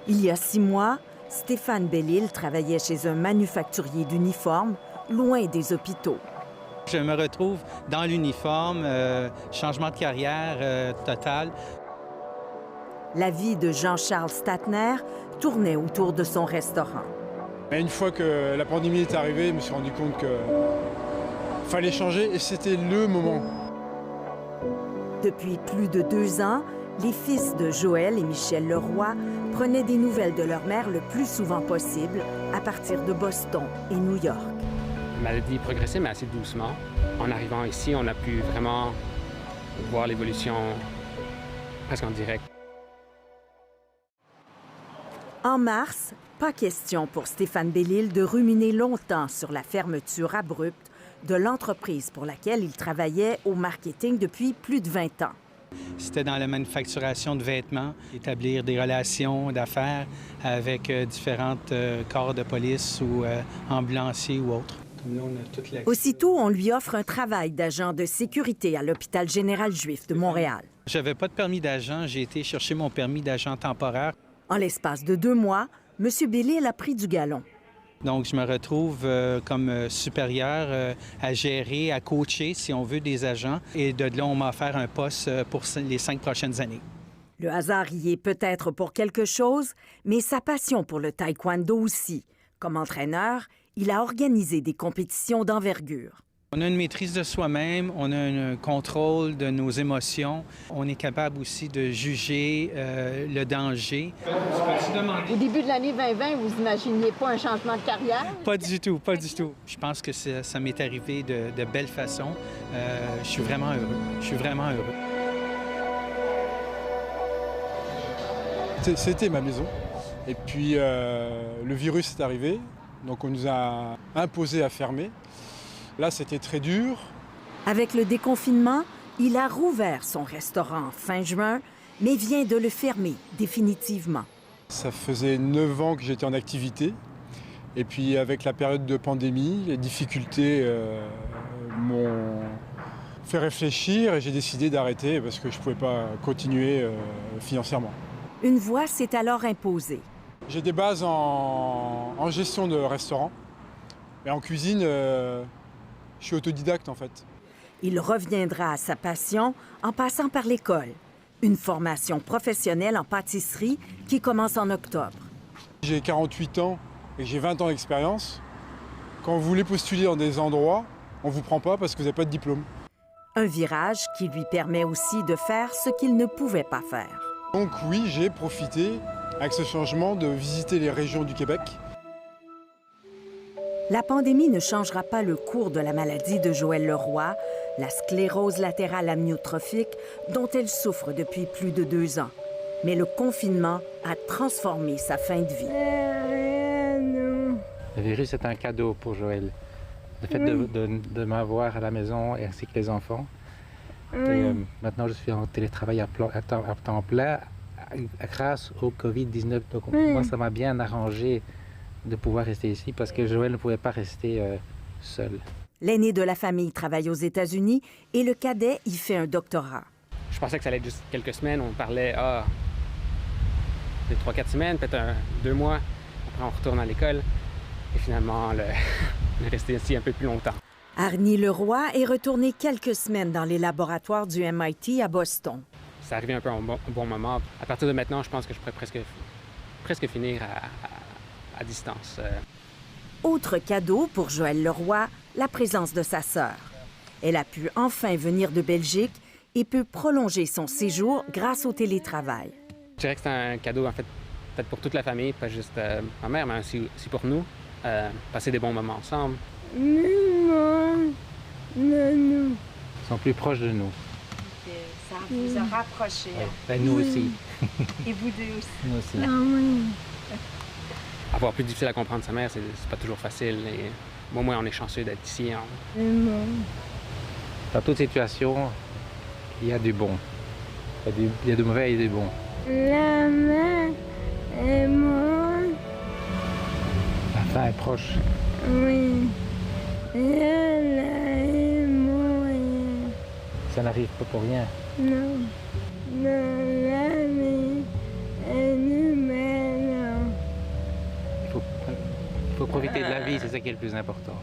Il y a 6 mois, Stéphane Belle-Île travaillait chez un manufacturier d'uniformes, loin des hôpitaux. Je me retrouve dans l'uniforme, changement de carrière total. La vie de Jean-Charles Statner tournait autour de son restaurant. Une fois que la pandémie est arrivée, je me suis rendu compte qu'il fallait changer et c'était le moment. Depuis plus de 2 ans, les fils de Joël et Michel Leroy prenaient des nouvelles de leur mère le plus souvent possible à partir de Boston et New York. La maladie progressait, mais assez doucement. En arrivant ici, on a pu vraiment voir l'évolution presque en direct. En mars, pas question pour Stéphane Belle-Île de ruminer longtemps sur la fermeture abrupte de l'entreprise pour laquelle il travaillait au marketing depuis plus de 20 ans. C'était dans la manufacturation de vêtements, établir des relations d'affaires avec différents corps de police ou ambulanciers ou autres. Comme là, on a toute Aussitôt, on lui offre un travail d'agent de sécurité à l'hôpital général juif de Montréal. J'avais pas de permis d'agent, j'ai été chercher mon permis d'agent temporaire. En l'espace de 2 mois, M. Belle-Île a pris du galon. Donc, je me retrouve comme supérieur à gérer, à coacher, si on veut, des agents. Et de là, on m'a offert un poste pour les 5 prochaines années. Le hasard y est peut-être pour quelque chose, mais sa passion pour le taekwondo aussi. Comme entraîneur, il a organisé des compétitions d'envergure. On a une maîtrise de soi-même, on a un contrôle de nos émotions. On est capable aussi de juger le danger. Au début de l'année 2020, vous n'imaginiez pas un changement de carrière? Pas du tout, pas du tout. Je pense que ça m'est arrivé de belle façon. Je suis vraiment heureux. Je suis vraiment heureux. C'était ma maison. Et puis le virus est arrivé, donc on nous a imposé à fermer. Là, c'était très dur. Avec le déconfinement, il a rouvert son restaurant fin juin, mais vient de le fermer définitivement. Ça faisait 9 ans que j'étais en activité. Et puis avec la période de pandémie, les difficultés m'ont fait réfléchir et j'ai décidé d'arrêter parce que je ne pouvais pas continuer financièrement. Une voie s'est alors imposée. J'ai des bases en gestion de restaurant. Et en cuisine, je suis autodidacte en fait. Il reviendra à sa passion en passant par l'école. Une formation professionnelle en pâtisserie qui commence en octobre. J'ai 48 ans et j'ai 20 ans d'expérience. Quand vous voulez postuler dans des endroits, on ne vous prend pas parce que vous n'avez pas de diplôme. Un virage qui lui permet aussi de faire ce qu'il ne pouvait pas faire. Donc oui, j'ai profité avec ce changement de visiter les régions du Québec. La pandémie ne changera pas le cours de la maladie de Joël Leroy, la sclérose latérale amyotrophique, dont elle souffre depuis plus de 2 ans. Mais le confinement a transformé sa fin de vie. Le virus est un cadeau pour Joël. Le fait de m'avoir à la maison ainsi que les enfants. Et, maintenant, je suis en télétravail à temps plein grâce au COVID-19. Donc, moi, ça m'a bien arrangé de pouvoir rester ici parce que Joël ne pouvait pas rester seul. L'aîné de la famille travaille aux États-Unis et le cadet y fait un doctorat. Je pensais que ça allait être juste quelques semaines. On parlait, de 3-4 semaines, peut-être 2 mois. Après, on retourne à l'école. Et finalement, on est resté ici un peu plus longtemps. Arnie Leroy est retourné quelques semaines dans les laboratoires du MIT à Boston. C'est arrivé un peu au bon moment. À partir de maintenant, je pense que je pourrais presque finir à distance. Autre cadeau pour Joël Leroy, la présence de sa sœur. Elle a pu enfin venir de Belgique et peut prolonger son séjour grâce au télétravail. Je dirais que c'est un cadeau, en fait, peut-être pour toute la famille, pas juste ma mère, mais aussi pour nous. Passer des bons moments ensemble. Ils sont plus proches de nous. Ça vous a rapprochés. Ouais. Ben, nous aussi. Et vous deux aussi. Nous aussi. Avoir plus difficile à comprendre sa mère, c'est pas toujours facile. Et au moins, on est chanceux d'être ici. Dans toute situation, il y a du bon. Il y a du mauvais et du bon. La main est morte. La fin est proche. Oui. Elle est morte. Ça n'arrive pas pour rien. Non. Non, la vie est humaine. faut profiter de la vie, c'est ça qui est le plus important.